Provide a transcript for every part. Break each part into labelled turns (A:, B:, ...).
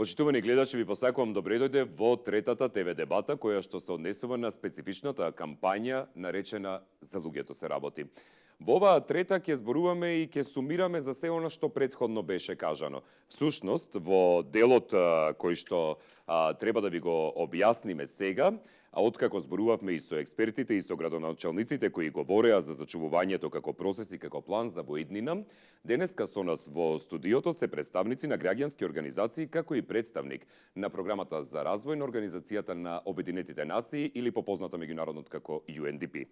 A: Почитувани гледачи, ви посакувам добре дојде во третата ТВ дебата, која што се однесува на специфичната кампања наречена "За луѓето се работи". Во оваа трета ќе зборуваме и ќе сумираме за се она што претходно беше кажано. Всушност, во делот кој што треба да ви го објасниме сега, а откако зборувавме и со експертите и со градоначалниците кои говореа за зачувувањето како процес и како план за воиднина, денеска со нас во студиото се представници на граѓански организации, како и представник на програмата за развој на Организацијата на Обединетите нации или попозната меѓународно како UNDP.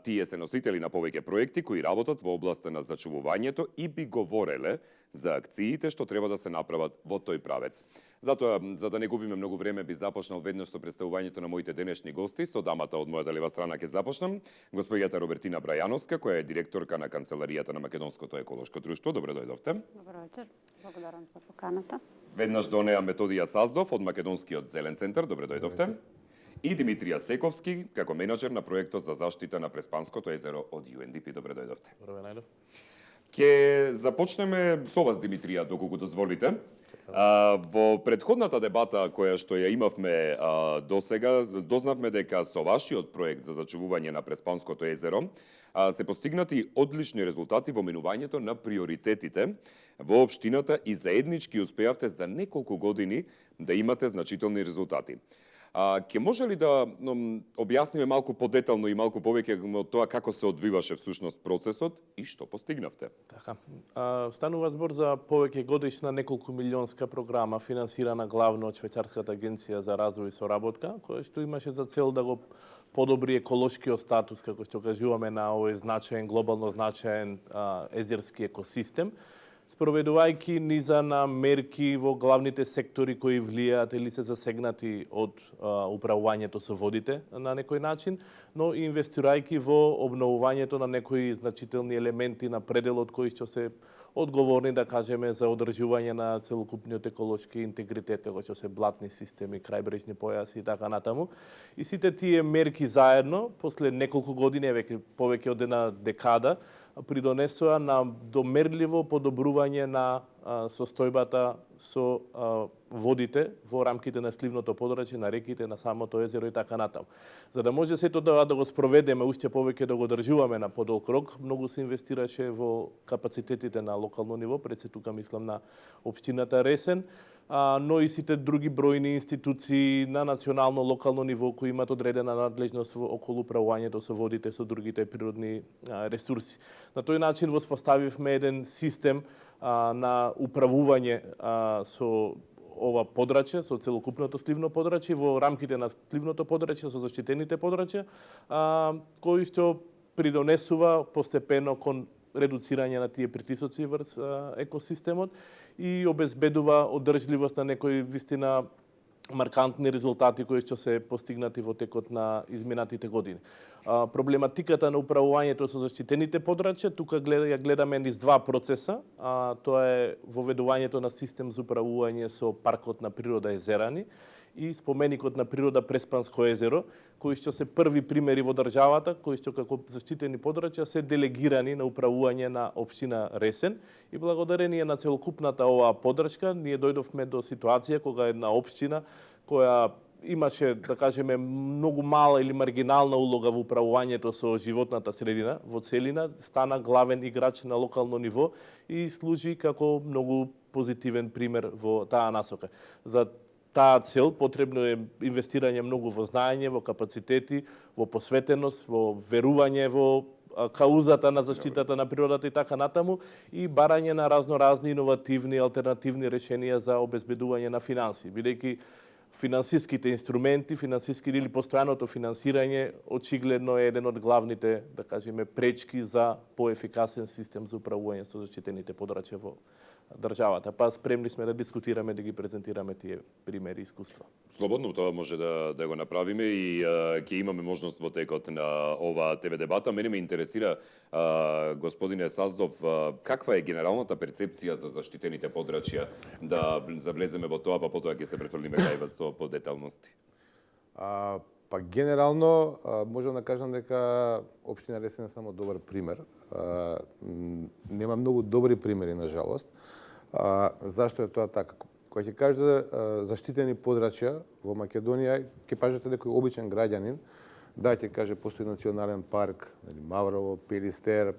A: Тие се носители на повеќе проекти кои работат во областа на зачувувањето и би говореле за акциите што треба да се направат во тој правец. Затоа, за да не губиме многу време, би започнал веднаш со представувањето на моите денешни гости. Со дамата од мојата лева страна ќе започнам. Господјата Робертина Брајановска, која е директорка на Канцеларијата на Македонското еколошко друштво. Добре дојдовте.
B: Добро вечер. Благодарам за поканата.
A: Веднаш до неа Методија Саздов од Македонскиот зелен центар. Добре дојдовте. И Димитрија Сековски, како менаџер на проектот за заштита на Преспанското езеро од UNDP. Добре дојдовте.
C: Добре најдов.
A: Ќе започнеме со вас, Димитрија, доколку дозволите. Во претходната дебата која што ја имавме досега, дознавме дека со вашиот проект за зачувување на Преспанското езеро се постигнати одлични резултати во минувањето на приоритетите во општината и заеднички успеавте за неколку години да имате значителни резултати. Ќе може ли да објасниме малку подетално и малку повеќе од тоа како се одвиваше всушност процесот и што постигнавте?
C: Така. Станува збор за повеќе годишна неколку милионска програма финансирана главно од Швајцарската агенција за развој и соработка, која што имаше за цел да го подобри еколошкиот статус, како што кажуваме, на овој значаен, глобално значаен езерски екосистем, спроведувајќи низа на мерки во главните сектори кои влијаат или се засегнати од управувањето со водите на некој начин, но и инвестирајќи во обновувањето на некои значителни елементи на пределот кои што се одговорни, да кажеме, за одржување на целокупниот еколошки интегритет, како што се блатни системи, крајбрежни појаси и така натаму. И сите тие мерки заедно, после неколку години, веќе повеќе од една декада, придонесоа на домерливо подобрување на состојбата со водите во рамките на сливното подрачје, на реките, на самото езеро и така натаму. За да може сето тоа да го спроведеме, уште повеќе да го одржуваме на подолг рок, многу се инвестираше во капацитетите на локално ниво, пред се тука мислам на општината Ресен, но и сите други бројни институции на национално, локално ниво кои имаат одредена надлежност околу управувањето со водите, со другите природни ресурси. На тој начин воспоставивме еден систем на управување со ова подрачје, со целокупното сливно подрачје, во рамките на сливното подрачје, со заштитените подрачја, кои што придонесува постепено кон редуцирање на тие притисоци врз екосистемот и обезбедува одржливост на некои вистина маркантни резултати кои што се постигнати во текот на изминатите години. Проблематиката на управувањето со заштитените подрачја, тука ја гледаме низ два процеса. Тоа е воведувањето на систем за управување со паркот на природа Езерани и споменикот на природа Преспанско езеро, кои што се први примери во државата, кои што како заштитени подрачја се делегирани на управување на општина Ресен и благодарение на целокупната оваа поддршка ние дојдовме до ситуација кога една општина која имаше, да кажеме, многу мала или маргинална улога во управувањето со животната средина во целина, стана главен играч на локално ниво и служи како многу позитивен пример во таа насока. За таа цел потребно е инвестирање многу во знаење, во капацитети, во посветеност, во верување во каузата на заштитата на природата и така натаму и барање на разноразни иновативни алтернативни решенија за обезбедување на финанси, бидејќи финансиските инструменти, или постојаното финансирање очигледно е еден од главните, да кажеме, пречки за поефикасен систем за управување со заштитените подрачја во државата. Па спремни сме да дискутираме, да ги презентираме тие примери и искуства.
A: Слободно тоа може да го направиме и ќе имаме можност во текот на оваа ТВ дебата. Мене ме интересира, господине Саздов, каква е генералната перцепција за заштитените подрачја, да завлеземе во тоа, па потоа ќе се префрлиме кај вас со подеталности.
D: Па генерално можам да кажам дека општина Ресен е само добар пример. Нема многу добри примери, на жалост. Зашто е тоа така? Кога ќе кажете заштитени подрачја во Македонија, ќе кажете некој обичен граѓанин, да, ќе каже постои национален парк, Маврово, Пелистер,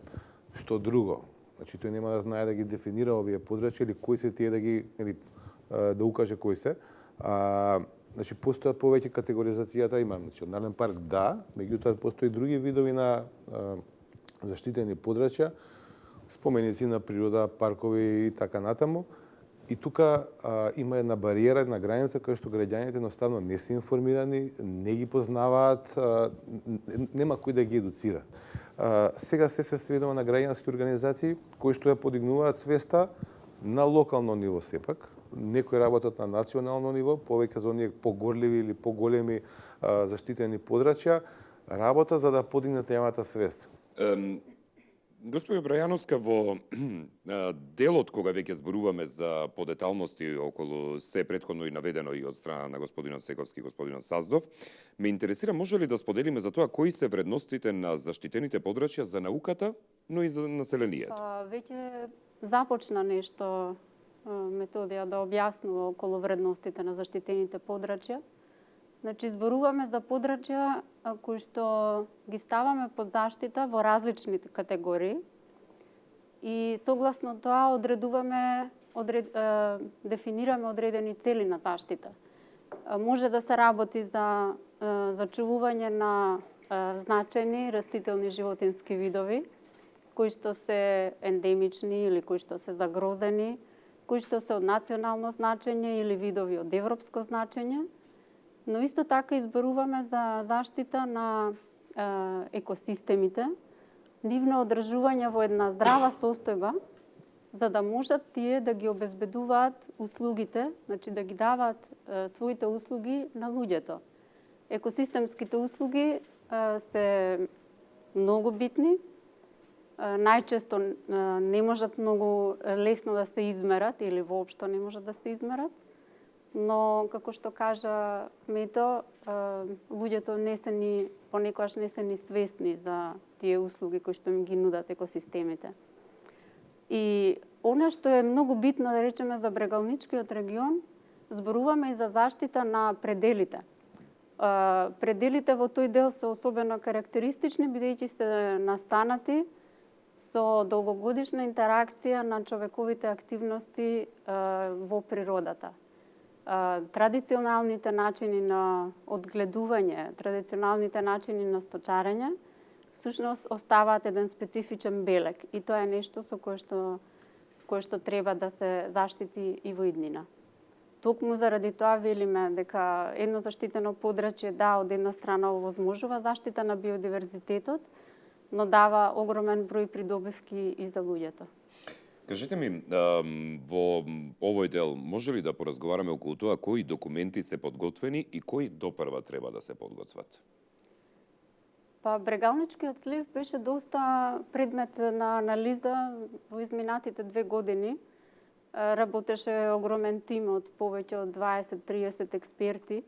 D: што друго. Значи тој нема да знае да ги дефинира овие подрачја или кои се тие да ги да укаже кои се. Значи постојат повеќе категоризацијата, има национален парк, да, меѓутоа постои други видови на заштитени подрачја, споменици на природа, паркови и така натаму. И тука има една бариера, една граница која што граѓаните едноставно не се информирани, не ги познаваат, нема кој да ги едуцира. Сега се сведува на граѓански организации кои што ја подигнуваат свеста на локално ниво сепак. Некои работат на национално ниво, повеќе за оние погорливи или поголеми заштитени подрачја, работат за да подигнат јавната свест.
A: Господи Брајановска, во делот кога веќе зборуваме за подеталности околу се претходно и наведено и од страна на господинот Сековски и господинот Саздов, ме интересира може ли да споделиме за тоа кои се вредностите на заштитените подрачја за науката, но и за населението?
B: Веќе започна нешто Методија да објаснува околу вредностите на заштитените подрачја. Значи, зборуваме за подрачја кои што ги ставаме под заштита во различните категории и согласно тоа дефинираме одредени цели на заштита. Може да се работи за зачувување на значајни растителни животински видови, кои што се ендемични или кои што се загрозени, кои што се од национално значење или видови од европско значење, но исто така изборуваме за заштита на екосистемите, нивно одржување во една здрава состојба, за да можат тие да ги обезбедуваат услугите, значи да ги даваат своите услуги на луѓето. Екосистемските услуги се многу битни, најчесто не можат многу лесно да се измерат или воопшто не можат да се измерат, но како што кажа Мето, луѓето понекогаш не се ни свесни за тие услуги кои што им ги нудат екосистемите. И она што е многу битно, да речеме, за Брегалничкиот регион, зборуваме и за заштита на пределите. Пределите во тој дел се особено карактеристични, бидејќи се настанати со долгогодишна интеракција на човековите активности во природата. Традиционалните начини на одгледување, традиционалните начини на сточарење, всушност оставаат еден специфичен белег и тоа е нешто со кое што треба да се заштити и во иднина. Токму заради тоа велиме дека едно заштитено подрачје, да, од една страна овозможува заштита на биодиверзитетот, но дава огромен број придобивки и за луѓето.
A: Кажете ми, во овој дел може ли да поразговараме околу тоа кои документи се подготвени и кои допрва треба да се подготват?
B: Па Брегалничкиот слив беше доста предмет на анализа во изминатите 2 години. Работеше огромен тим од повеќе од 20-30 експерти.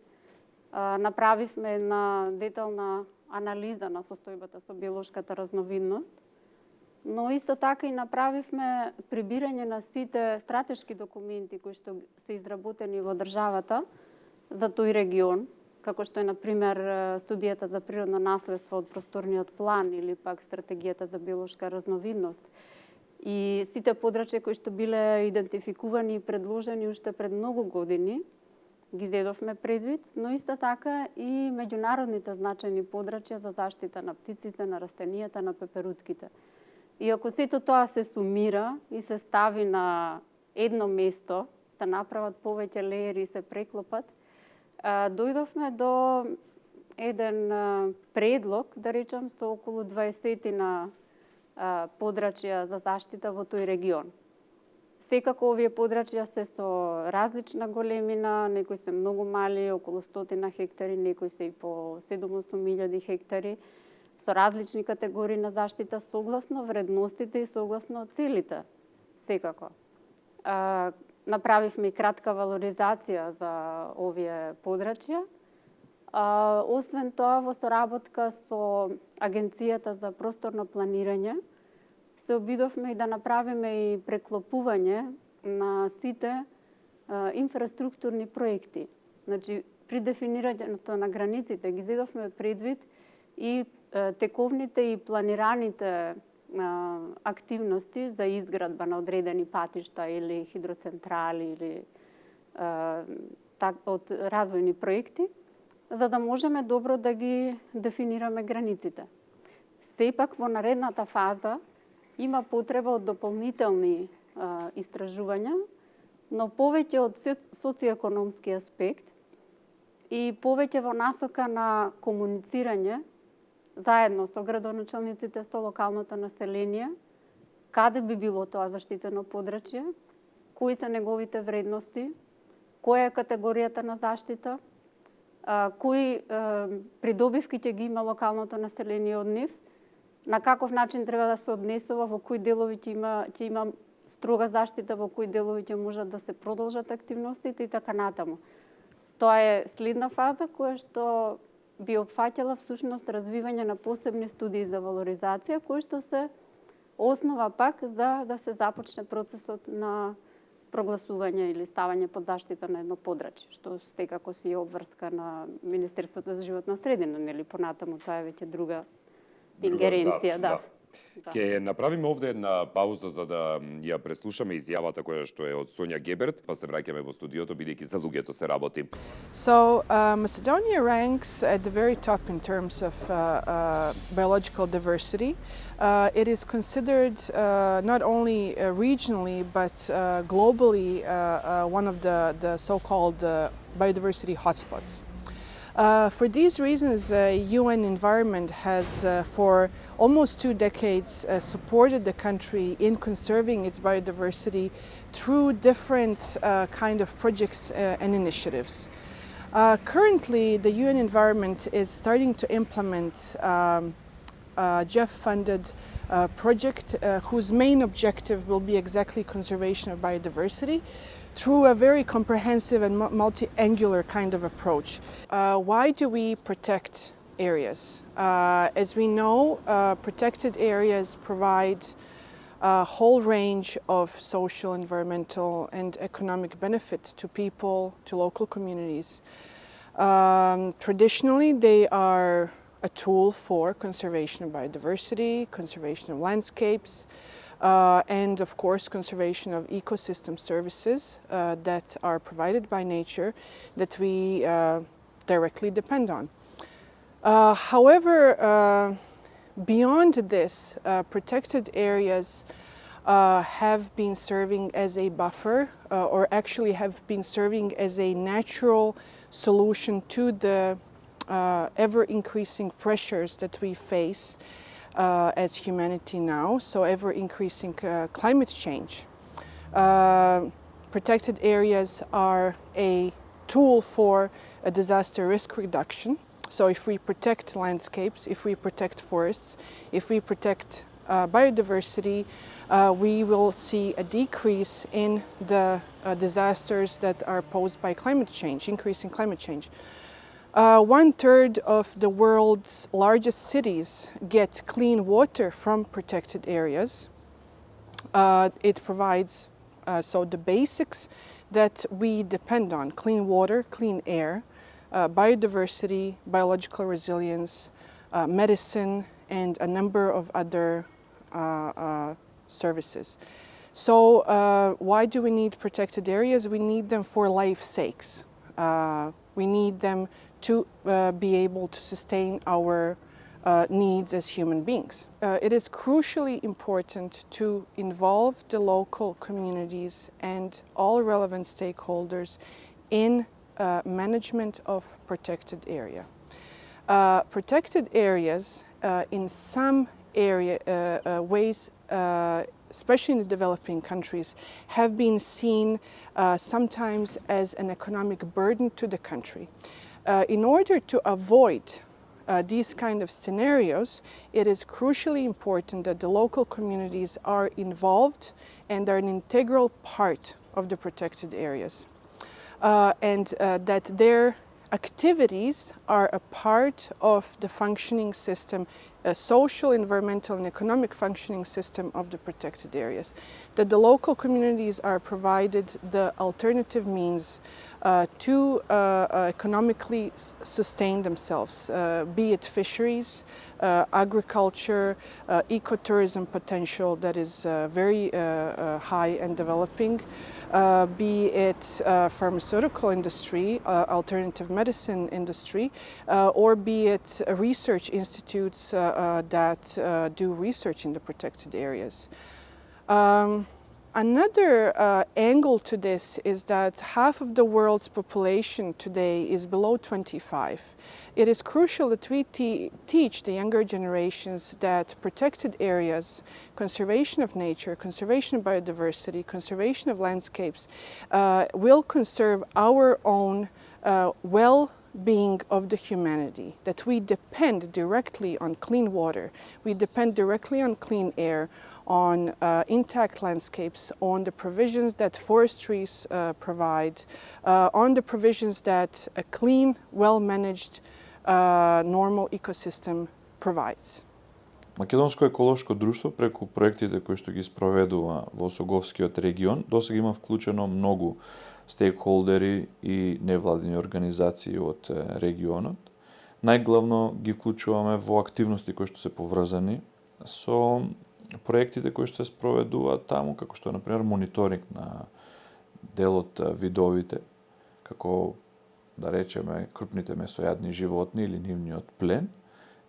B: Направивме една детална анализа на состојбата со биолошката разновидност, но исто така и направивме прибирање на сите стратешки документи кои што се изработени во државата за тој регион, како што е, например, студијата за природно наследство од просторниот план или пак стратегијата за биолошка разновидност. И сите подрачја кои што биле идентификувани и предложени уште пред многу години, ги зедовме предвид, но исто така и меѓународните значајни подрачја за заштита на птиците, на растенијата, на пеперутките. И ако сето тоа се сумира и се стави на едно место, се направат повеќе леери и се преклопат, дојдовме до еден предлог, да речам, со околу 20 подрачја за заштита во тој регион. Секако овие подрачја се со различна големина, некои се многу мали, околу 100 хектари, некои се и по 7-8 хектари, со различни категории на заштита согласно вредностите и согласно целите. Секако. Направивме и кратка валоризација за овие подрачја. Освен тоа, во соработка со Агенцијата за просторно планирање, се обидовме и да направиме и преклопување на сите инфраструктурни проекти. Значи, при дефинирањето на границите ги зедовме предвид и тековните и планираните активности за изградба на одредени патишта или хидроцентрали или од развојни проекти, за да можеме добро да ги дефинираме границите. Сепак во наредната фаза има потреба од дополнителни истражувања, но повеќе од социоекономски аспект и повеќе во насока на комуницирање заедно со градоначалниците, со локалното население, каде би било тоа заштитено подрачје, кои се неговите вредности, која е категоријата на заштита, кои придобивки ќе ги има локалното население од нив, на каков начин треба да се однесува, во кои делови ќе има строга заштита, во кои делови ќе можат да се продолжат активностите и така натаму. Тоа е следна фаза која што би опфаќала всушност развивање на посебни студии за валоризација, кои што се основа пак за да се започне процесот на прогласување или ставање под заштита на едно подрачје, што секако си е обврска на Министерството за животна средина, нели понатаму тоа е веќе друга ингеренција, да.
A: Ке направиме овде една пауза за да ја преслушаме изјавата која што е од Сонја Геберт, па се враќаме во студиото бидејќи за луѓето се работи.
E: So Macedonia ranks at the very top in terms of biological diversity. It is considered not only regionally but globally one of the so-called biodiversity hotspots. For these reasons, UN Environment has for almost 2 decades supported the country in conserving its biodiversity through different kind of projects and initiatives. Currently, the UN Environment is starting to implement a GEF-funded project whose main objective will be exactly conservation of biodiversity through a very comprehensive and multi-angular kind of approach. Why do we protect areas? As we know, protected areas provide a whole range of social, environmental and economic benefit to people, to local communities. Traditionally, they are a tool for conservation of biodiversity, conservation of landscapes, and of course conservation of ecosystem services that are provided by nature that we directly depend on. However, beyond this, protected areas have been serving as a buffer or actually have been serving as a natural solution to the ever-increasing pressures that we face as humanity now, so ever-increasing climate change. Protected areas are a tool for a disaster risk reduction. So if we protect landscapes, if we protect forests, if we protect biodiversity, we will see a decrease in the disasters that are posed by climate change, increasing climate change. 1/3 of the world's largest cities get clean water from protected areas. It provides so the basics that we depend on: clean water, clean air, biodiversity, biological resilience, medicine, and a number of other services. So why do we need protected areas? We need them for life's sakes. We need them to be able to sustain our needs as human beings. It is crucially important to involve the local communities and all relevant stakeholders in management of protected area. Protected areas in some ways, especially in the developing countries, have been seen sometimes as an economic burden to the country. In order to avoid these kind of scenarios, it is crucially important that the local communities are involved and are an integral part of the protected areas. And that their activities are a part of the functioning system social, environmental, and economic functioning system of the protected areas. That the local communities are provided the alternative means to economically sustain themselves, be it fisheries, agriculture, ecotourism potential that is very high and developing, be it pharmaceutical industry, alternative medicine industry, or be it research institutes that do research in the protected areas. Another angle to this is that half of the world's population today is below 25. It is crucial that we teach the younger generations that protected areas, conservation of nature, conservation of biodiversity, conservation of landscapes will conserve our own well-being of the humanity, that we depend directly on clean water, we depend directly on clean air, on intact landscapes, on the provisions that forestries provide, on the provisions that a clean, well-managed, normal ecosystem provides.
F: Македонско еколошко друштво преку проектите кои што ги спроведува во Осоговскиот регион досега има вклучено многу стейкхолдери и невладини организации од регионот. Најглавно ги вклучуваме во активности кои што се поврзани со проектите кои што се спроведуваат таму, како што е, например, мониторинг на дел од видовите, како, да речеме, крупните месојадни животни или нивниот плен,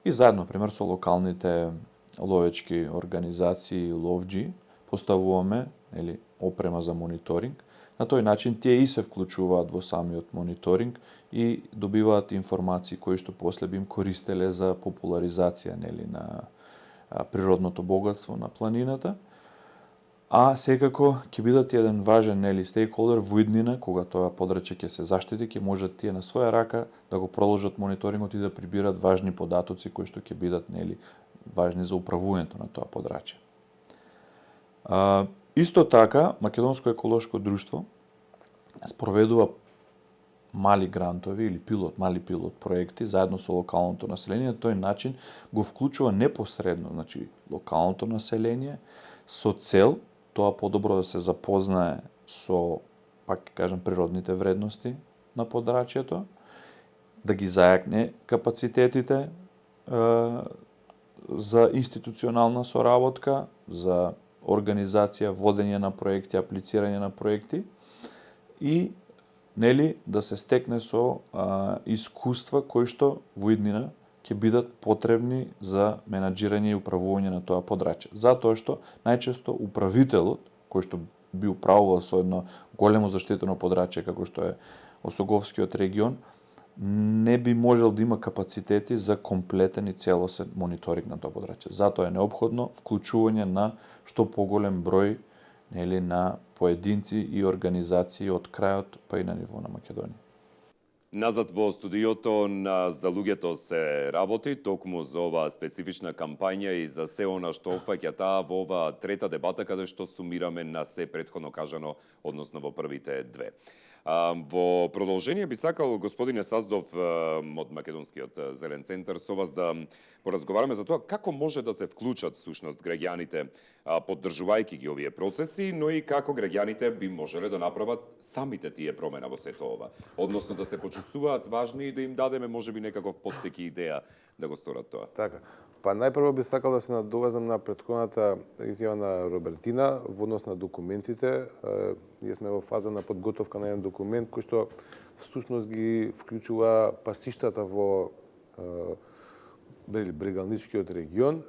F: и заедно, например, со локалните ловечки организации, ловџи, поставуваме опрема за мониторинг. На тој начин тие и се вклучуваат во самиот мониторинг и добиваат информации кои што после би им користеле за популаризација на природното богатство на планината. А секако ќе бидат еден важен стейкхолдер во иднина, кога тоа подрачје ќе се заштити, ќе можат тие на своја рака да го продолжат мониторингот и да прибират важни податоци кои што ќе бидат важни за управувањето на тоа подрачје. Исто така, Македонско еколошко друштво спроведува мали грантови или мали пилот проекти заедно со локалното население. На тој начин го вклучува непосредно, значи локалното население со цел тоа подобро да се запознае со, пак ќе кажам, природните вредности на подрачјето, да ги зајакне капацитетите за институционална соработка, за организација, водење на проекти, аплицирање на проекти и да се стекне со искуства кои што во иднина ќе бидат потребни за менаџирање и управување на тоа подрачје. Затоа што најчесто управителот, кој што би управувал со едно големо заштитено подрачје како што е Осоговскиот регион, не би можел да има капацитети за комплетен и целосен мониторинг на тоа подрачје. Затоа е неопходно вклучување на што поголем број на поединци и организации од крајот па и на ниво на Македонија.
A: Назад во студиото на За луѓето се работи токму за оваа специфична кампања и за се она што опфаќа таа во оваа трета дебата каде што сумираме на се претходно кажано, односно во првите две. Во продолжение би сакал господине Саздов од Македонскиот зелен центар со вас да поразговараме за тоа како може да се вклучат всушност граѓаните поддржувајќи ги овие процеси, но и како граѓаните би можеле да направат самите тие промена во сето ова. Односно да се почувствуваат важни и да им дадеме можеби некаков поттек и идеја да го сторат тоа.
D: Така. Па најпрво би сакал да се надовезам на претходната изјава на Робертина во однос на документите. Ние сме во фаза на подготовка на еден документ кој што всушност ги вклучува пасиштата во Брегалничкиот регион.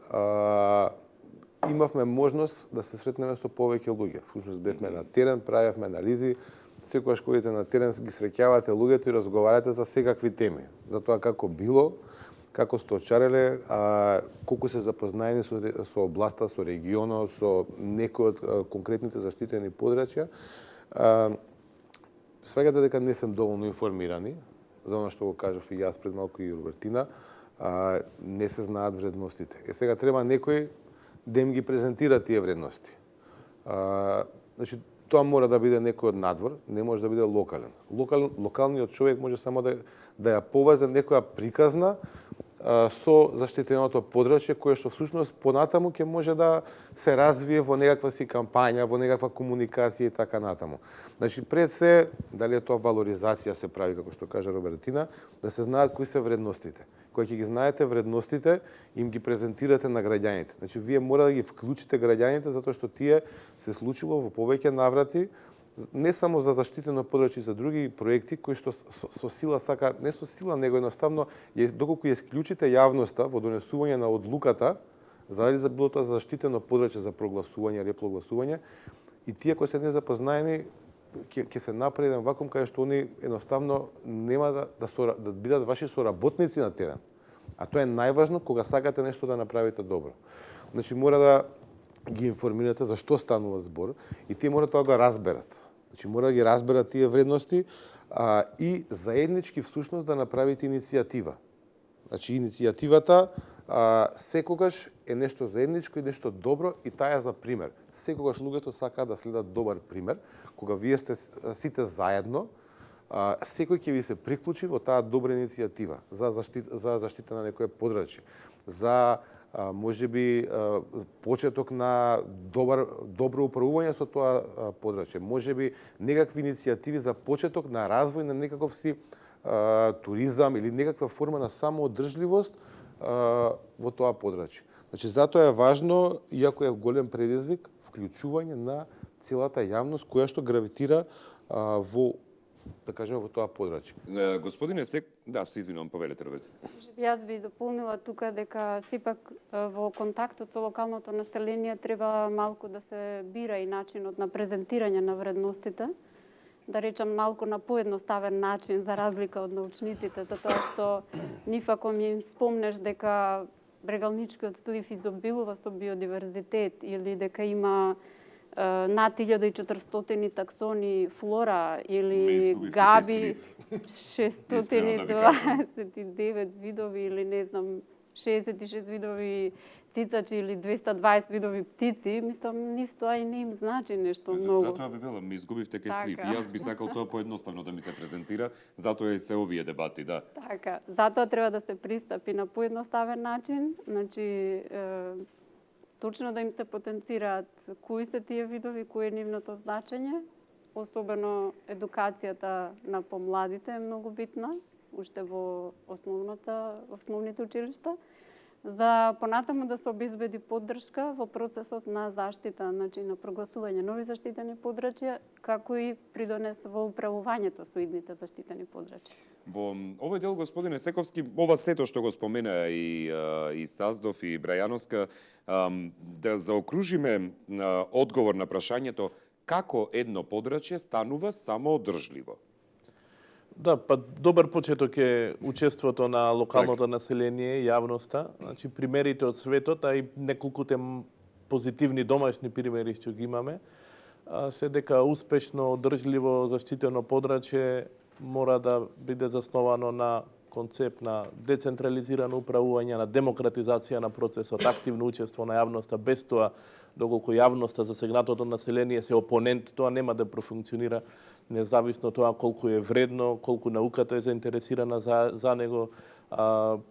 D: Имавме можност да се сретнеме со повеќе луѓе. Всушност бевме на терен, правевме анализи. Секогаш кога идете на терен ги среќавате луѓето и разговарате за секакви теми. За тоа како било, како сте очареле, колку се запознаени со областа, со регионот, со некои од конкретните заштитени подрачја. Сваѓате дека не сум доволно информирани, за оно што го кажав и јас пред малку и Робертина, не се знаат вредностите. Сега треба некој да им ги презентира тие вредности. Значи, тоа мора да биде некој од надвор, не може да биде локален. Локалниот човек може само да ја повезе некоја приказна со заштитеното подрачје, кое што всушност понатаму ќе може да се развие во некаква си кампања, во некаква комуникација и така натаму. Значи, пред се, дали е тоа валоризација се прави, како што кажа Робертина, да се знаат кои се вредностите. Кога ќе ги знаете вредностите, им ги презентирате на граѓаните. Значи, вие мора да ги вклучите граѓаните, затоа што тие се случило во повеќе наврати, не само за заштитено подрачје, за други проекти кои што со сила сака, не со сила, него едноставно доколку ја исклучите јавноста во донесување на одлуката, дали за било тоа за заштитено подрачје за прогласување, репрогласување, и тие кои се незапознаени ќе се направи еден вакуум каде што они едноставно нема да бидат ваши соработници на терен. А тоа е најважно кога сакате нешто да направите добро. Значи, мора да ги информирате за што станува збор и тие мора тоа да го разберат. Значи, мора да ги разберат тие вредности и заеднички всушност да направите иницијатива. Значи, иницијативата секогаш е нешто заедничко и нешто добро и таа е за пример. Секогаш луѓето сакаат да следат добар пример. Кога вие сте сите заедно, секој ќе ви се приклучи во таа добра иницијатива за заштита на некое подрачје, за можеби почеток на добро управување со тоа подрачје, можеби некакви иницијативи за почеток на развој на некаков си туризам или некаква форма на самоодржливост во тоа подрачје. Значи, затоа е важно, иако е голем предизвик, вклучување на целата јавност која што гравитира во, да кажеме, во тоа подрачје.
A: Господине да, се извинувам, повелете, Роберт.
B: Јас би дополнила тука дека сепак во контактот со локалното население треба малку да се бира и начинот на презентирање на вредностите, да речам малку на поедноставен начин за разлика од научниците, затоа што нив ако ми спомнеш дека Брегалничкиот слив изобилува со биодиверзитет или дека има над 1400 таксони флора или габи 629 видови или не знам 66 видови цицачи или 220 видови птици, мислам нив тоа и не им значи нешто многу.
A: Затоа ви велам, ми изгубивте кај слив. И јас би сакал тоа поедноставно да ми се презентира, затоа и се овие дебати, да.
B: Така, затоа треба да се пристапи на поедноставен начин, значи точно да им се потенцираат кои се тие видови, кој е нивното значење, особено едукацијата на помладите е многу битна, уште во основните училишта, за понатаму да се обезбеди поддршка во процесот на заштита, значи на прогласување нови заштитени подрачја, како и придонес во управувањето со идните заштитени подрачја.
A: Во овој дел, господине Сековски, ова сето што го спомена и Саздов и Брајановска, да заокружиме одговор на прашањето како едно подрачје станува самоодржливо.
C: Да, па добар почеток е учеството на локалното население, јавноста, значи примерите од светот, а и неколкуте позитивни домашни примери што ги имаме, се дека успешно, одржливо заштитено подрачје мора да биде засновано на концепт на децентрализирано управување, на демократизација на процесот, активно учество на јавноста, без тоа, доколку јавноста, засегнатото население се опонент, тоа нема да профункционира, независно тоа колку е вредно, колку науката е заинтересирана за него,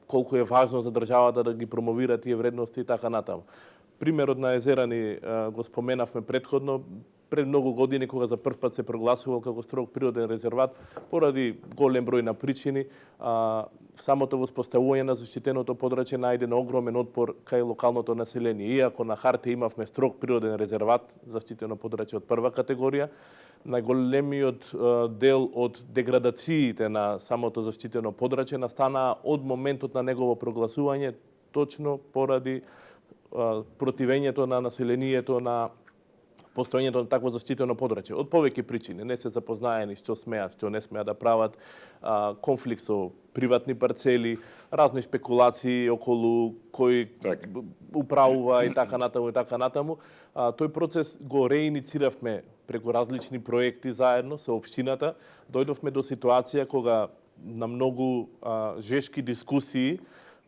C: колку е важно за државата да ги промовира тие вредности и така натаму. Примерот на Езерани го споменавме претходно, пред многу години кога за прв пат се прогласувал како строг природен резерват, поради голем број на причини, самото воспоставување на заштитеното подрачје најде на огромен отпор кај локалното население. Иако на хартија имавме строг природен резерват, заштитено подрачје од прва категорија, најголемиот дел од деградациите на самото заштитено подрачје настанаа од моментот на негово прогласување, точно поради противењето на населението на постоењето на такво заштитено подрачје. Од повеќе причини, не се запознаени што смеат, што не смеат да прават, конфликт со приватни парцели, разни спекулации околу кој управува и така натаму. Тој процес го реиницииравме преку различни проекти заедно со општината. Дојдовме до ситуација кога на многу жешки дискусии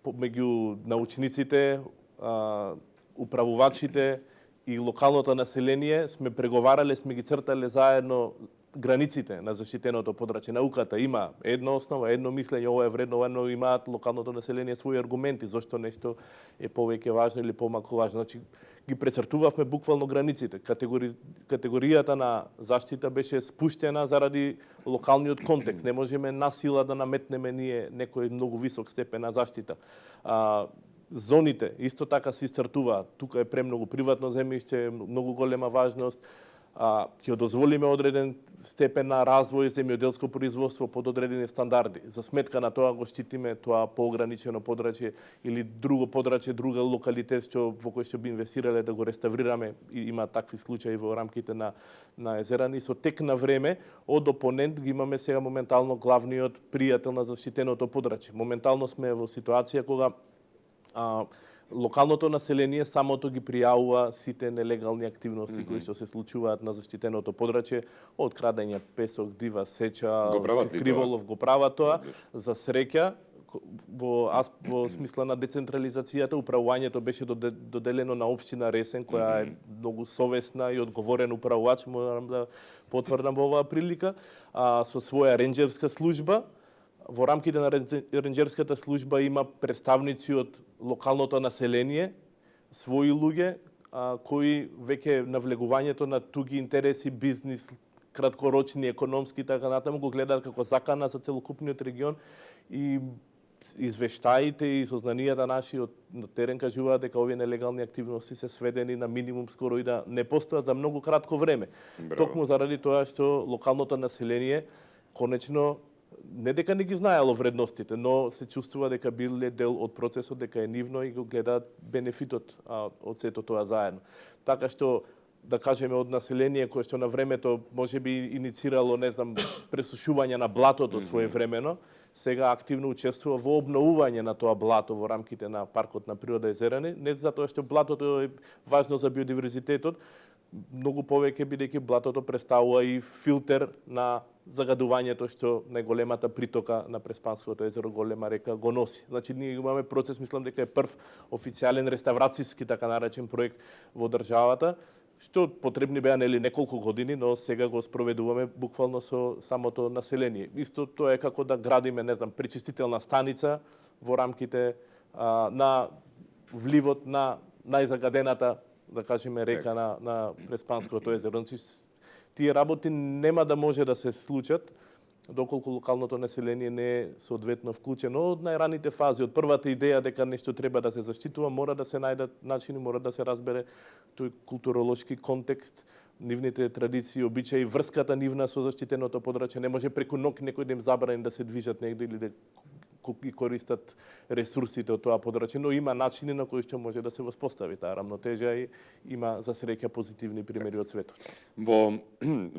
C: меѓу научниците, управувачите и локалното население сме преговарале, сме ги цртале заедно границите на заштитеното подрачје. Науката има една основа, едно мислење, ова е вредновано, имаат локалното население своји аргументи, зашто нешто е повеќе важно или помалку важно. Значи, ги прецртувавме буквално границите. Категоријата на заштита беше спуштена заради локалниот контекст. Не можеме насила да наметнеме ние некој многу висок степен на заштита. Зоните исто така се исцртуваат. Тука е премногу приватно земјиште, многу голема важност. Ќе дозволиме одреден степен на развој земјоделско производство под одредени стандарди. За сметка на тоа го штитиме тоа поограничено подрачје или друго подрачје, друга локалитет во кој што би инвестирале да го реставрираме, и има такви случаи во рамките на езерани. Со тек на време од опонент ги имаме сега моментално главниот пријател на заштитеното подрачје. Моментално сме во ситуација кога локалното население самото ги пријавува сите нелегални активности кои што се случуваат на заштитеното подрачје, од крадење песок, дива сеча, криволов, го прават тоа. За среќа, во смисла на децентрализацијата, управувањето беше доделено на општина Ресен, која е многу совесна и одговорен управувач, морам да потврдам во оваа прилика, со своја ренџерска служба. Во рамките на ренџерската служба има представници од локалното население, своји луѓе, кои веќе навлегувањето на туги интереси, бизнис, краткорочни, економски и така натаму го гледаат како закана за целокупниот регион, и извештаите и сознанијата наши од терен кажуваат дека овие нелегални активности се сведени на минимум, скоро и да не постојат за многу кратко време. Токму заради тоа што локалното население конечно не дека не ги знаело вредностите, но се чувствува дека биле дел од процесот, дека е нивно и го гледаат бенефитот од сето тоа заедно. Така што, да кажеме, од население кое што на времето може би иницирало, не знам, пресушување на блатото своевремено, сега активно учествува во обновување на тоа блато во рамките на паркот на природа Езерани, не затоа што блатото е важно за биодиверзитетот, многу повеќе бидејќи блатото представува и филтер на загадувањето што најголемата притока на Преспанското езеро, голема река, го носи. Значи, ние имаме процес, мислам дека е прв официјален реставрацијски, така наречен проект во државата, што потребни беа нели неколку години, но сега го спроведуваме буквално со самото население. Исто тоа е како да градиме, не знам, пречистителна станица во рамките на вливот на најзагадената, да кажеме, река на Преспанското езеро. Значи, тие работи нема да може да се случат доколку локалното население не е соодветно вклучено од најраните фази, од првата идеја дека нешто треба да се заштитува, мора да се најдат начини, мора да се разбере тој културолошки контекст, нивните традиции, обичаи, врската нивна со заштитеното подрачје. Не може преку ног некој да им забрани да се движат негде или да и користат ресурсите од тоа подрачје, но има начини на кои што може да се воспостави таа рамнотежа и има за среќа позитивни примери од светот.
A: Во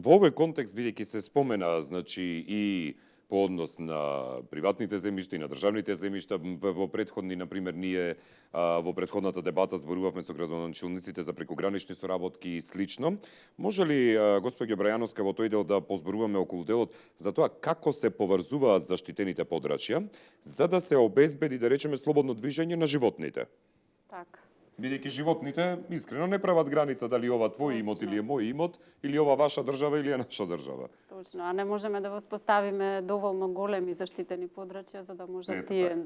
A: овој контекст, бидејќи се спомена, значи, и по однос на приватните земјишта и на државните земјишта, во претходни, например, ние во претходната дебата зборувавме со градоначалниците за прекогранични соработки и слично. Може ли, госпоѓо Брајановска, во тој дел да позборуваме околу делот за тоа како се поврзуваат заштитените подрачја, за да се обезбеди, да речеме, слободно движење на животните?
B: Така.
A: Бидејќи животните искрено не прават граница дали ова твој имот или е мој имот, или ова ваша држава или е наша држава.
B: Точно, а не можеме да воспоставиме доволно големи заштитени подрачја за да може тие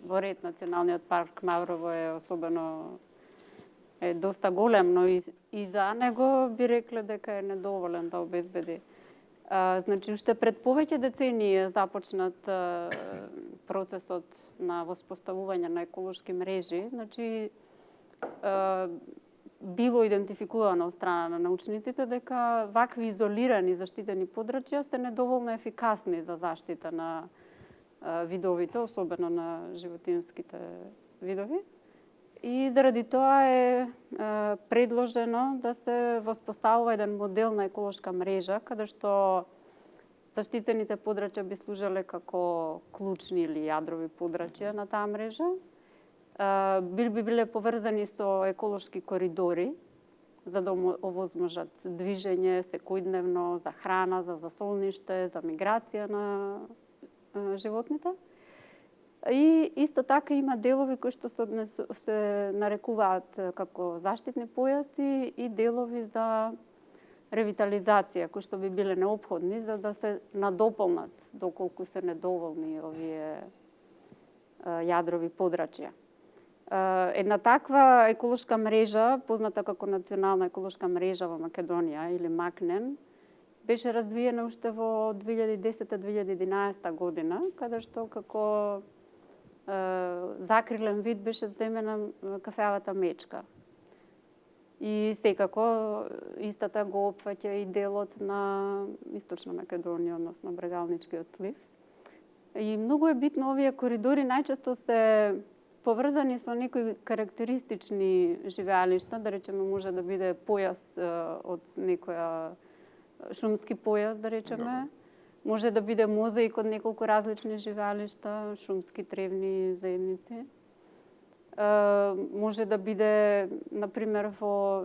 B: во ред националниот парк Маврово е особено доста голем, но и за него би рекле дека е недоволен да обезбеди. Значи, уште пред повеќе децении започнат процесот на воспоставување на еколошки мрежи. Значи, било идентификувано од страна на научниците дека вакви изолирани заштитени подрачја се недоволно ефикасни за заштита на видовите, особено на животинските видови. И заради тоа е предложено да се воспоставува еден модел на еколошка мрежа, каде што заштитените подрачја би служеле како клучни или јадрови подрачја на таа мрежа. Би биле поврзани со еколошки коридори, за да овозможат движење секојдневно за храна, за засолниште, за миграција на животните. И исто така има делови кои што се нарекуваат како заштитни појаси и делови за ревитализација, кои што би биле неопходни за да се надополнат доколку се недоволни овие јадрови подрачја. Една таква еколошка мрежа, позната како Национална еколошка мрежа во Македонија или МАКНЕМ, беше развиена уште во 2010-2011 година, каде што како закрилен вид беше земена кафеавата мечка. И секако истата го опфаќа и делот на Источна Македонија, односно Брегалничкиот слив. И многу е битно овие коридори најчесто се поврзани со некои карактеристични живеалишта, да речеме може да биде појас од некоја шумски појас, да речеме. Може да биде мозаик од неколку различни живеалишта, шумски тревни заедници. Може да биде, например,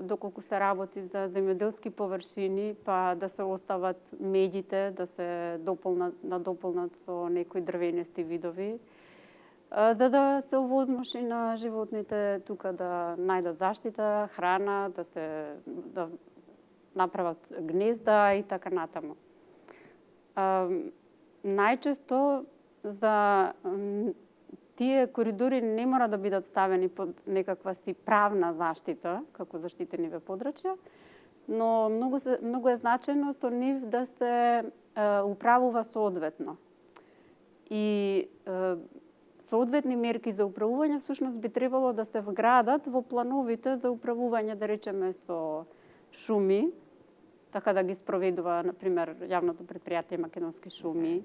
B: доколку се работи за земјоделски површини, па да се остават медите, да се надополнат со некои дрвенести видови, за да се овозможи на животните тука да најдат заштита, храна, да направат гнезда и така натаму. Најчесто за тие коридори не мора да бидат ставени под некаква си правна заштита, како заштитени подрачја, но многу е значајно со нив да се управува соодветно. И соодветни мерки за управување всушност би требало да се вградат во плановите за управување, да речеме, со шуми, така да ги спроведува, например, јавното предпријатие Македонски шуми,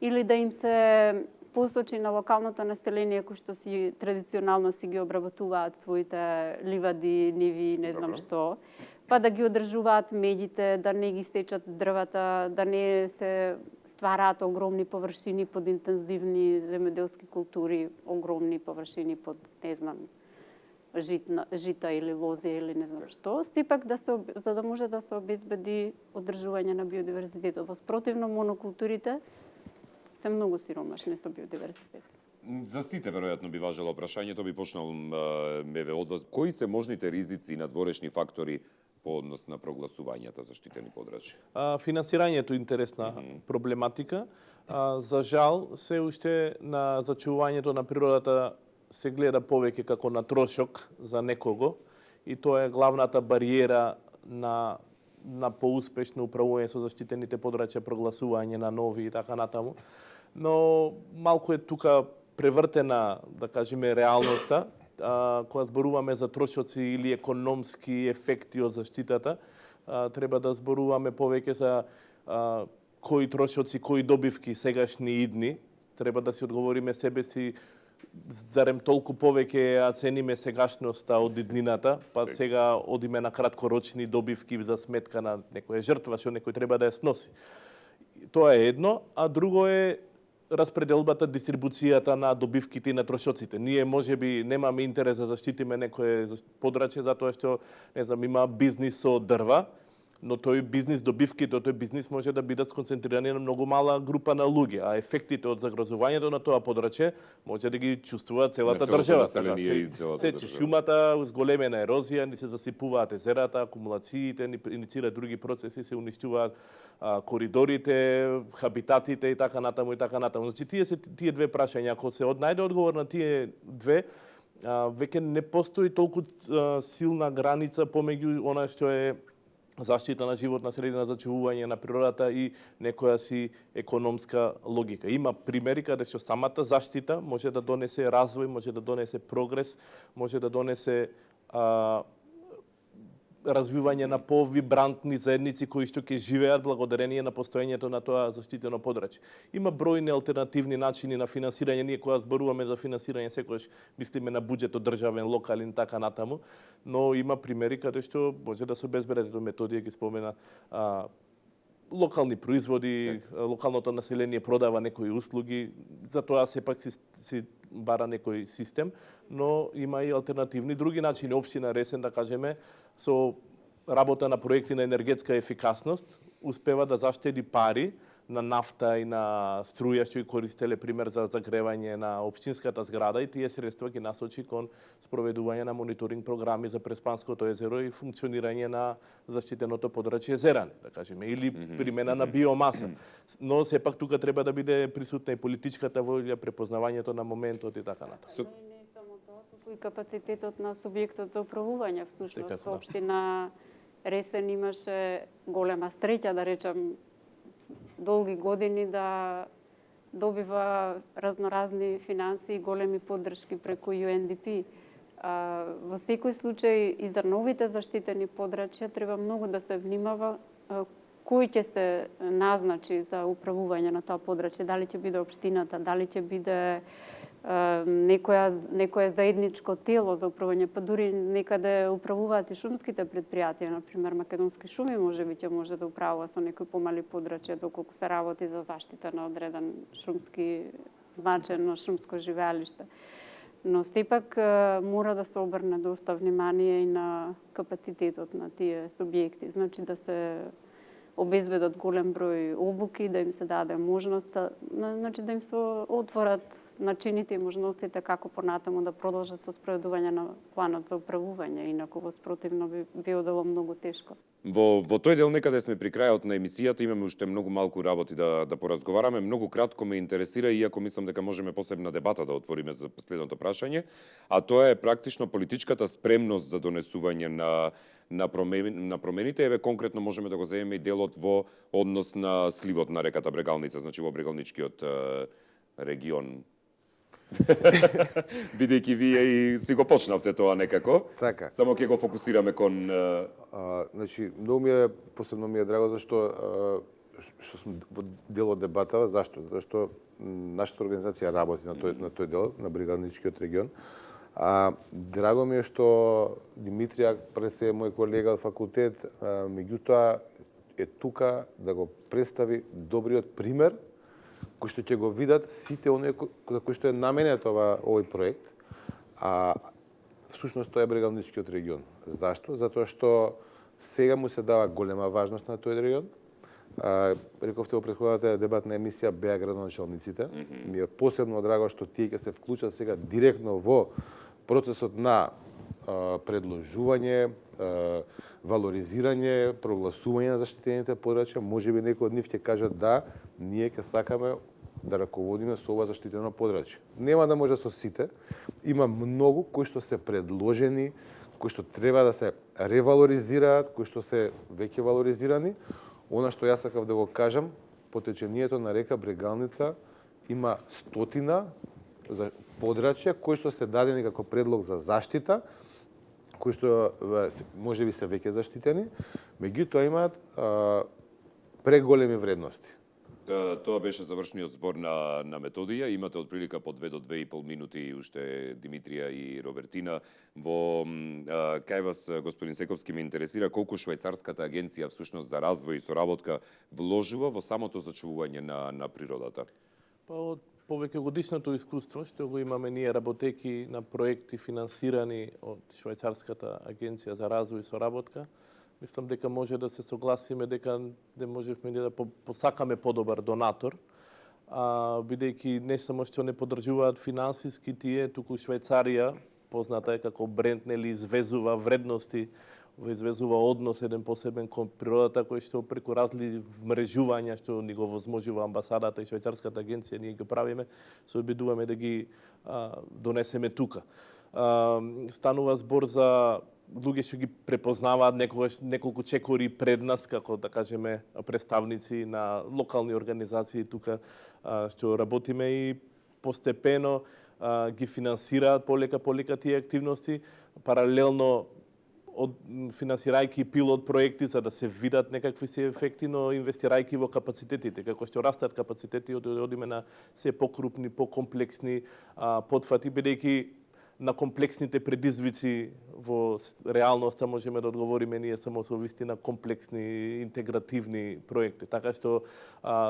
B: или да им се посочи на локалното население кои што традиционално си ги обработуваат своите ливади, ниви, не знам што, па да ги одржуваат медите, да не ги сечат дрвата, да не се ствараат огромни површини под интензивни земјоделски култури, огромни површини под, не знам, жита или лози или не знам што, сепак за да може да се обезбеди одржување на биодиверзитетот. Во спротивно, монокултурите се многу сиромашни со биодиверзитет.
A: За сите веројатно би важело прашањето, би почнал меве од вас. Кои се можните ризици и надворешни фактори по однос на прогласувањата заштитени подрачја?
C: Финансирањето е интересна проблематика. За жал, се уште на зачувувањето на природата се гледа повеќе како на трошок за некого и тоа е главната бариера на поуспешно управување со заштитените подрачја, прогласување на нови и така натаму. Но малку е тука превртена, да кажеме, реалноста, кога зборуваме за трошоци или економски ефекти од заштитата, треба да зборуваме повеќе за кои трошоци, кои добивки сегашни и идни. Треба да си одговориме себе си зарем толку повеќе ја цениме сегашноста од иднината, па сега одиме на краткорочни добивки за сметка на некоја жртва што некој треба да ја сноси. Тоа е едно, а друго е распределбата, дистрибуцијата на добивките и на трошоците. Ние можеби немаме интерес да заштитиме некое подрачје затоа што, не знам, има бизнис со дрва, но тој бизнис, добивките од тој бизнис може да бидат сконцентрирани на многу мала група на луѓе, а ефектите од загрозувањето на тоа подрачје може да ги чувствува целата држава. Сече шумата, зголемена ерозија, ни се засипуваат езерата, акумулациите, ни иницираат други процеси, се уништуваат коридорите, хабитатите и така натаму и така натаму. Значи тие две прашања, ако се најде одговор на тие две, веќе не постои толку силна граница помеѓу она што е заштита на животна средина, зачувување на природата и некоја си економска логика. Има примери каде што самата заштита може да донесе развој, може да донесе прогрес, може да донесе развивање на повибрантни заедници кои што ќе живеат благодарение на постоењето на тоа заштитено подрачје. Има бројни алтернативни начини на финансирање. Ние кога зборуваме за финансирање секогаш мислиме на буџетот државен, локален и така натаму, но има примери каде што може да се обезбедат методи, ги спомена локални производи, локалното население продава некои услуги, затоа сепак си бара некој систем, но има и алтернативни други начини. Општина Ресен, да кажеме, со работа на проекти на енергетска ефикасност, успева да заштеди пари на нафта и на струја што ја користеле пример за загревање на општинската зграда и тие средства ги насочи кон спроведување на мониторинг програми за Преспанското езеро и функционирање на заштитеното подрачје Зеране, да кажеме, или примена на биомаса. Но сепак тука треба да биде присутна и политичката волја, препознавањето на моментот и така натаму.
B: Не само тоа, туку и капацитетот на субјектот за управување. Всушност,
C: Така, да.
B: општина Ресен имаше голема среќа, да речам, долги години да добива разноразни финанси и големи поддршки преку UNDP. Во секој случај и за новите заштитени подрачја треба многу да се внимава кој ќе се назначи за управување на тоа подрачје, дали ќе биде општината, дали ќе биде некое заедничко тело за управување, па дури некаде управуваат и шумските предпријатија, например Македонски шуми можеби ќе може да управува со некои помали подрачја доколку се работи за заштита на одреден шумски значено шумско живеалиште. Но сепак мора да се обрне доста внимание и на капацитетот на тие субјекти, значи да се обезбедат голем број обуки, да им се даде можност, значи да им се отворат начините и можностите како понатаму да продолжат со спроведување на планот за управување, инаку во спротивно би било многу тешко.
A: Во тој дел некаде сме при крајот на емисијата, имаме уште многу малку работи да поразговараме. Многу кратко ме интересира, иако мислам дека можеме посебна дебата да отвориме за следното прашање, а тоа е практично политичката спремност за донесување на промените. Еве конкретно можеме да го земеме и делот во однос на сливот на реката Брегалница, значи во Брегалничкиот регион. Бидејќи вие и си го почнавте тоа некако.
D: Така.
A: Само ќе го фокусираме кон
D: Значи, посебно ми е драго зашто што сум во дел од дебата. Зашто? Зашто нашата организација работи на тој дел, на Брегалничкиот регион. Драго ми е што Димитрија, пред се мој колега од факултет, меѓутоа е тука да го представи добриот пример кој што ќе го видат сите оние за кои што е наменет овој проект. Всушност тоа е Брегалничкиот регион. Зашто? Затоа што сега му се дава голема важност на тој регион. Рековте во претходната дебатна емисија беа градоначалниците. Ми е посебно драго што тие ќе се вклучат сега директно во процесот на предложување, валоризирање, прогласување на заштитените подрачја. Можеби некои од нив ќе кажат да, ние ќе сакаме да раководиме со ова заштитено подрачје. Нема да може со сите. Има многу кои што се предложени, кои што треба да се ревалоризираат, кои што се веќе валоризирани. Она што јас сакав да го кажам, по течението на река Брегалница има стотина подрачја кои што се дадени како предлог за заштита, кои што можеби се веќе заштитени, меѓутоа имаат преголеми вредности.
A: Тоа беше завршниот збор на Методија. Имате од прилика по 2 до 2,5 минути уште Димитрија и Робертина. Кај вас, господин Сековски, ме интересира колку швајцарската агенција всушност за развој и соработка вложува во самото зачувување на природата.
C: Па од повеќегодишното искуство што го имаме ние работејќи на проекти финансирани од швајцарската агенција за развој и соработка, мислам дека може да се согласиме дека не можевме да посакаме подобар донатор, бидејќи не само што не поддржуваат финансиски тие, туку Швајцарија, позната е како бренд, нели, извезува вредности, извезува однос еден посебен кон природата, кој што преку разли мрежувања што ни го возможува амбасадата и швајцарската агенција, ние ги правиме, се обидуваме да ги донесеме тука. Станува збор за луѓе што ги препознаваат некогаш неколку чекори пред нас, како да кажеме представници на локални организации тука што работиме и постепено ги финансираат полека тие активности, паралелно финансирајќи пилот проекти за да се видат некакви се ефекти, но инвестирајќи во капацитетите. Како што растат капацитети, одиме на се покрупни, покомплексни потфати, бидејќи на комплексните предизвици во реалноста можеме да одговориме ние само со вистина комплексни, интегративни проекти. Така што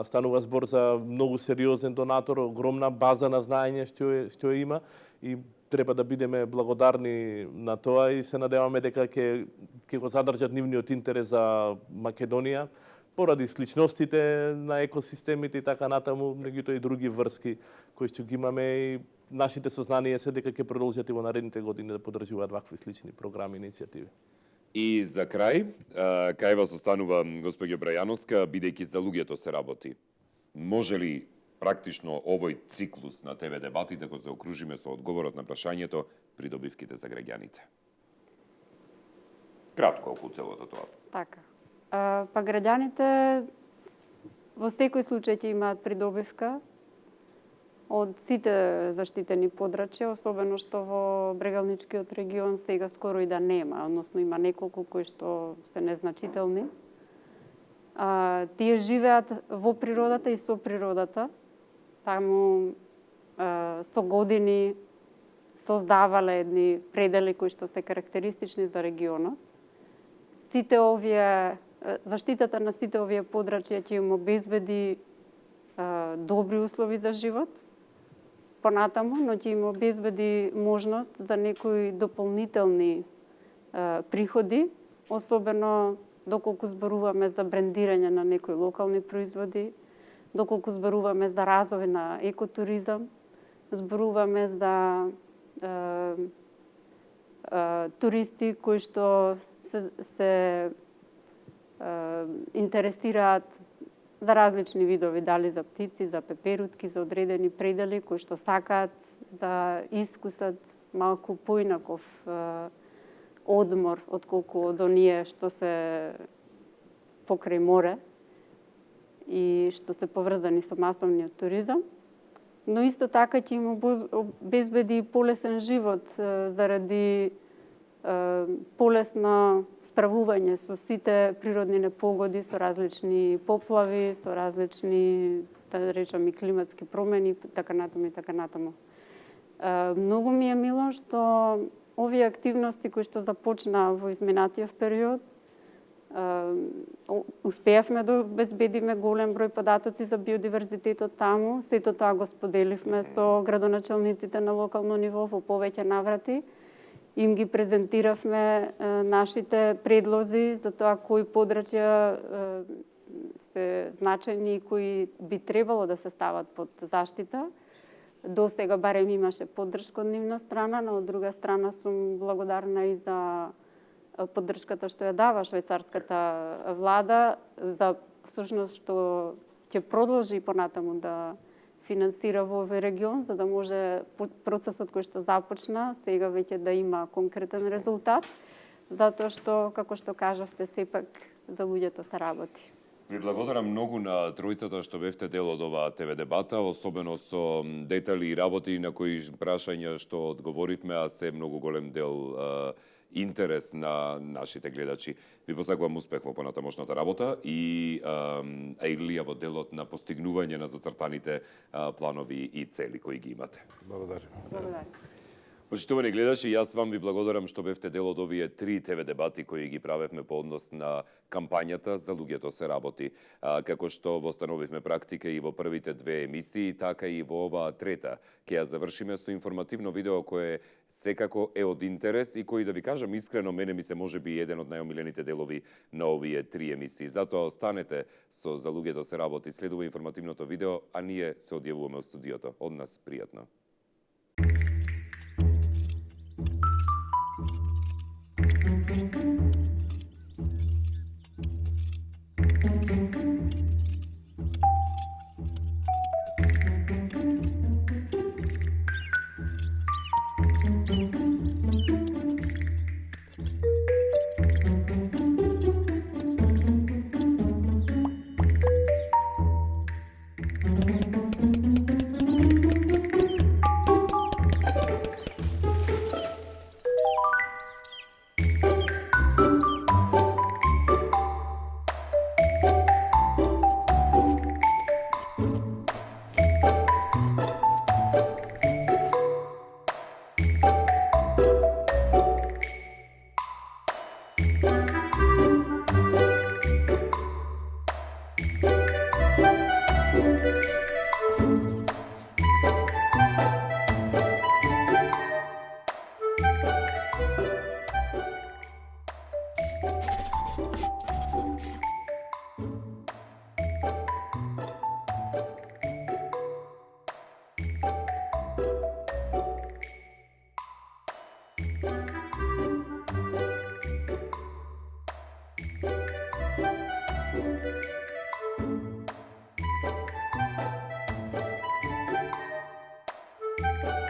C: станува збор за многу сериозен донатор, огромна база на знаење што има и треба да бидеме благодарни на тоа и се надеваме дека ќе го задржат нивниот интерес за Македонија. поради сличностите на екосистемите и така натаму, меѓутоа и други врски кои што ги имаме и нашите сознанија се дека ќе продолжат и во наредните години да поддржуваат вакви слични програми и иницијативи.
A: И за крај, кај вас останува госпоѓа Брајановска, бидејќи за луѓето се работи. Може ли практично овој циклус на ТВ дебати да го заокружиме со одговорот на прашањето придобивките за граѓаните? Кратко околу целото тоа.
B: Така. Па граѓаните во секој случај ќе имаат придобивка од сите заштитени подрачја, особено што во Брегалничкиот регион сега скоро и да нема, односно има неколку кои што се незначителни. Тие живеат во природата и со природата. Таму со години создавале едни предели кои што се карактеристични за регионот. Сите овие заштитата на сите овие подрачја ќе им обезбеди добри услови за живот понатаму, но ќе им обезбеди можност за некои дополнителни приходи, особено доколку зборуваме за брендирање на некои локални производи, доколку зборуваме за развој на екотуризам, зборуваме за туристи кои што се интересираат за различни видови, дали за птици, за пеперутки, за одредени предели кои што сакаат да искусат малку поинаков одмор отколку од оние што се покрај море и што се поврзани со масовниот туризам. Но исто така ќе им обезбеди полесен живот заради полесно справување со сите природни непогоди, со различни поплави, со различни, да речам, и климатски промени, така натаму и така натаму. Многу ми е мило што овие активности кои што започна во изминатиот период, успеавме да обезбедиме голем број податоци за биодиверзитетот таму. Сето тоа го споделивме со градоначалниците на локално ниво во повеќе наврати. Им ги презентиравме нашите предлози за тоа кои подрачја се значајни и кои би требало да се стават под заштита. До сега барем имаше поддршка од нивна страна, но од друга страна сум благодарна и за поддршката што ја дава швајцарската влада, за всушност што ќе продолжи понатаму да финансира во овој регион, за да може процесот кој што започна сега веќе да има конкретен резултат, затоа што, како што кажавте, сепак за луѓето се работи.
A: Ви благодарам многу на тројцата што бевте дел од оваа ТВ дебата, особено со детали и работи на кои прашања што одговоривме, а се многу голем дел интерес на нашите гледачи. Ви посакувам успех во понатамошната работа и Илија во делот на постигнување на зацртаните планови и цели кои ги имате.
D: Благодарам.
B: Благодарам.
A: Почитувани гледачи, јас вам ви благодарам што бевте дел од овие 3 ТВ дебати кои ги правевме по однос на кампањата За луѓето се работи. Како што востановивме практика и во првите 2 емисии, така и во оваа трета. Ке ја завршиме со информативно видео кое секако е од интерес и кој, да ви кажам искрено, мене ми се можеби еден од најомилените делови на овие 3 емисии. Затоа останете со За луѓето се работи, следува информативното видео, а ние се одјавуваме од студиото. Од нас пријатно. Музика